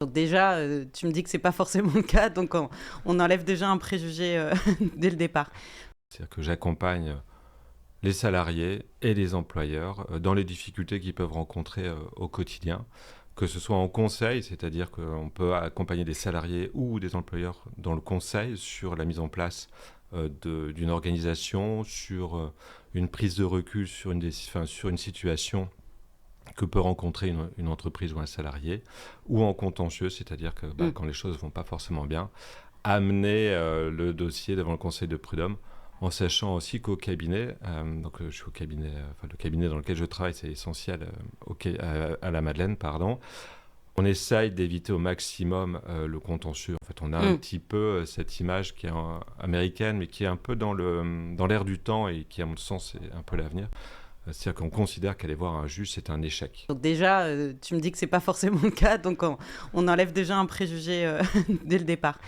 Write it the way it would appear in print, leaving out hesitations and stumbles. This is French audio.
Donc déjà, tu me dis que c'est pas forcément le cas, donc on enlève déjà un préjugé dès le départ. C'est-à-dire que j'accompagne les salariés et les employeurs dans les difficultés qu'ils peuvent rencontrer au quotidien, que ce soit en conseil, c'est-à-dire qu'on peut accompagner des salariés ou des employeurs dans le conseil sur la mise en place d'une organisation, sur une prise de recul sur une situation que peut rencontrer une entreprise ou un salarié, ou en contentieux, c'est-à-dire que Mm. quand les choses ne vont pas forcément bien, amener le dossier devant le conseil de prud'homme, en sachant aussi qu'au cabinet, je suis au cabinet, le cabinet dans lequel je travaille, c'est essentiel à la Madeleine, pardon. On essaye d'éviter au maximum le contentieux. En fait, on a un Mm. petit peu cette image qui est américaine, mais qui est un peu dans l'air du temps et qui, à mon sens, est un peu l'avenir. C'est-à-dire qu'on considère qu'aller voir un juge, c'est un échec. Donc déjà, tu me dis que c'est pas forcément le cas, donc on enlève déjà un préjugé dès le départ.